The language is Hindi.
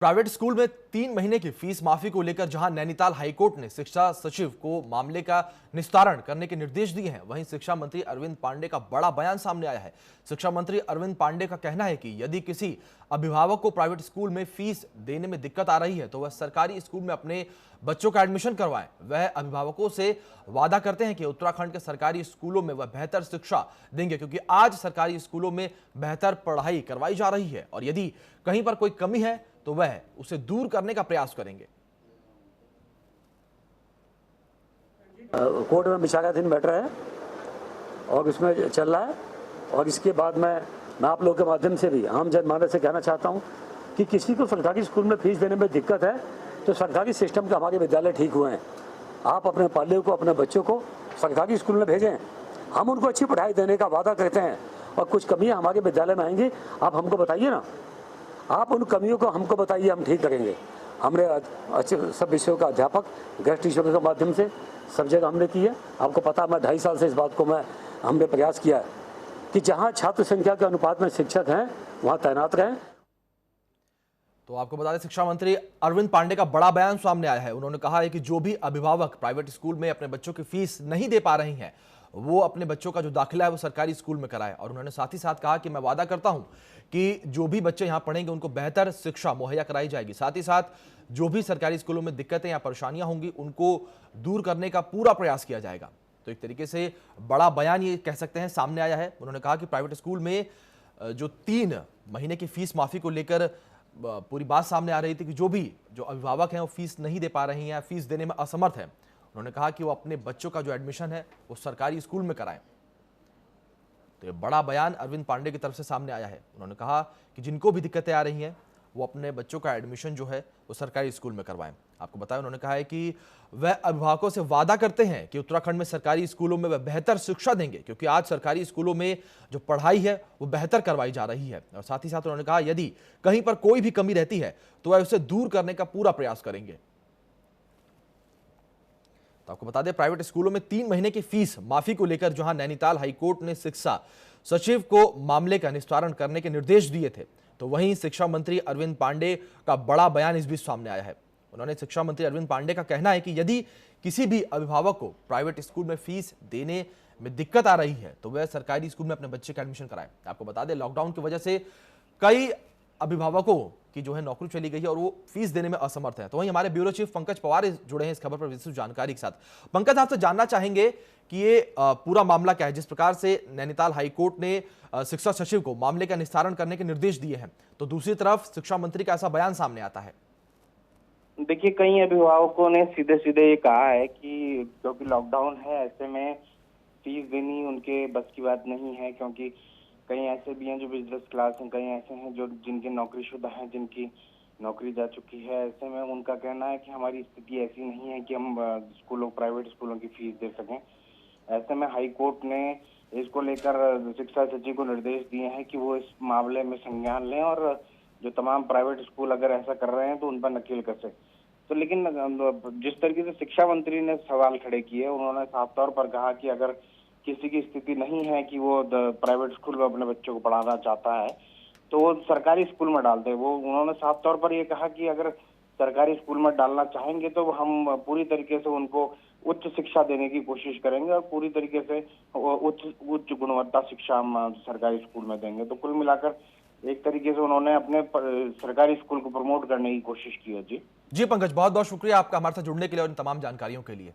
प्राइवेट स्कूल में 3 महीने की फीस माफी को लेकर जहां नैनीताल हाईकोर्ट ने शिक्षा सचिव को मामले का निस्तारण करने के निर्देश दिए हैं, वहीं शिक्षा मंत्री अरविंद पांडे का बड़ा बयान सामने आया है। शिक्षा मंत्री अरविंद पांडे का कहना है कि यदि किसी अभिभावक को प्राइवेट स्कूल में फीस देने में दिक्कत आ रही है तो वह सरकारी स्कूल में अपने बच्चों का एडमिशन करवाएं। वह अभिभावकों से वादा करते हैं कि उत्तराखंड के सरकारी स्कूलों में वह बेहतर शिक्षा देंगे, क्योंकि आज सरकारी स्कूलों में बेहतर पढ़ाई करवाई जा रही है और यदि कहीं पर कोई कमी है तो वह उसे दूर करने का प्रयास करेंगे। कोर्ट में विचाराधीन बैठ रहा है और इसमें चल रहा है। और इसके बाद मैं आप लोगों के माध्यम से भी आम जनमानस से कहना चाहता हूं कि किसी को सरकारी स्कूल में फीस देने में दिक्कत है तो सरकारी सिस्टम के हमारे विद्यालय ठीक हुए हैं। आप अपने पाले को, अपने बच्चों को सरकारी स्कूल में भेजें। हम उनको अच्छी पढ़ाई देने का वादा करते हैं और कुछ कमियां हमारे विद्यालय में आएंगी, आप हमको बताइए ना। आप उन कमियों को हमको बताइए, हम ठीक करेंगे। हमने अच्छे सब विषयों का अध्यापक गेस्ट टीचरों के माध्यम से सब जगह हमने की है। आपको पता, मैं 2.5 साल से इस बात को हमने प्रयास किया है कि जहां छात्र संख्या के अनुपात में शिक्षक हैं वहां तैनात रहें। तो आपको बता दें, शिक्षा मंत्री अरविंद पांडे का बड़ा बयान सामने आया है। उन्होंने कहा है कि जो भी अभिभावक प्राइवेट स्कूल में अपने बच्चों की फीस नहीं दे पा रही हैं, वो अपने बच्चों का जो दाखिला है वो सरकारी स्कूल में कराए। और उन्होंने साथ ही साथ कहा कि मैं वादा करता हूं कि जो भी बच्चे यहां पढ़ेंगे उनको बेहतर शिक्षा मुहैया कराई जाएगी। साथ ही साथ जो भी सरकारी स्कूलों में दिक्कतें या परेशानियां होंगी उनको दूर करने का पूरा प्रयास किया जाएगा। तो एक तरीके से बड़ा बयान ये कह सकते हैं सामने आया है। उन्होंने कहा कि प्राइवेट स्कूल में जो 3 महीने की फीस माफी को लेकर पूरी बात सामने आ रही थी कि जो अभिभावक हैं वो फीस नहीं दे पा रही हैं, फीस देने में असमर्थ है, उन्होंने कहा कि वो अपने बच्चों का जो एडमिशन है वो सरकारी स्कूल में कराएं। तो ये बड़ा बयान अरविंद पांडे की तरफ से सामने आया है। उन्होंने कहा कि जिनको भी दिक्कतें आ रही हैं वो अपने बच्चों का एडमिशन जो है वो सरकारी स्कूल में करवाएं। आपको बताया, उन्होंने कहा है कि वह अभिभावकों से वादा करते हैं कि उत्तराखंड में सरकारी स्कूलों में वह बेहतर शिक्षा देंगे, क्योंकि आज सरकारी स्कूलों में जो पढ़ाई है वो बेहतर करवाई जा रही है। और साथ ही साथ उन्होंने कहा यदि कहीं पर कोई भी कमी रहती है तो वह उसे दूर करने का पूरा प्रयास करेंगे। तो आपको बता दें, प्राइवेट स्कूलों में 3 महीने की फीस माफी को लेकर जहां नैनीताल हाईकोर्ट ने शिक्षा सचिव को मामले का निस्तारण करने के निर्देश दिए थे, तो वहीं शिक्षा मंत्री अरविंद पांडे का बड़ा बयान इस बीच सामने आया है। उन्होंने शिक्षा मंत्री अरविंद पांडे का कहना है कि यदि किसी भी अभिभावक को प्राइवेट स्कूल में फीस देने में दिक्कत आ रही है तो वह सरकारी स्कूल में अपने बच्चे का एडमिशन कराए। आपको बता दें, लॉकडाउन की वजह से कई अभिभावकों की जो है नौकरी चली गई है और वो फीस देने में असमर्थ है। तो वहीं हमारे ब्यूरो चीफ पंकज पवार जुड़े हैं इस खबर पर विस्तृत जानकारी के साथ। पंकज, आपसे जानना चाहेंगे कि ये पूरा मामला क्या है। जिस प्रकार से नैनीताल हाईकोर्ट ने शिक्षा सचिव को मामले का निस्तारण करने के निर्देश दिए हैं, तो दूसरी तरफ शिक्षा मंत्री का ऐसा बयान सामने आता है। देखिए, कई अभिभावकों ने सीधे सीधे ये कहा है कि क्योंकि लॉकडाउन है, ऐसे में फीस देनी उनके बस की बात नहीं है, क्योंकि कई ऐसे भी हैं जो बिजनेस क्लास हैं, कई ऐसे हैं जो जिनकी नौकरीशुदा हैं, जिनकी नौकरी जा चुकी है। ऐसे में उनका कहना है कि हमारी स्थिति ऐसी नहीं है कि हम प्राइवेट स्कूलों की फीस दे सकें। ऐसे में हाई कोर्ट ने इसको लेकर शिक्षा सचिव को निर्देश दिए हैं कि वो इस मामले में संज्ञान लें और जो तमाम प्राइवेट स्कूल अगर ऐसा कर रहे हैं तो उन पर नकेल कसे। तो लेकिन जिस तरीके से शिक्षा मंत्री ने सवाल खड़े किए, उन्होंने साफ तौर पर कहा कि अगर किसी की स्थिति नहीं है कि वो प्राइवेट स्कूल में अपने बच्चों को पढ़ाना चाहता है तो वो सरकारी स्कूल में डाल दे। उन्होंने साफ तौर पर ये कहा कि अगर सरकारी स्कूल में डालना चाहेंगे तो हम पूरी तरीके से उनको उच्च शिक्षा देने की कोशिश करेंगे और पूरी तरीके से उच्च गुणवत्ता शिक्षा हम सरकारी स्कूल में देंगे। तो कुल मिलाकर एक तरीके से उन्होंने अपने सरकारी स्कूल को प्रमोट करने की कोशिश की है। जी पंकज, बहुत बहुत शुक्रिया आपका हमारे साथ जुड़ने के लिए और इन तमाम जानकारियों के लिए।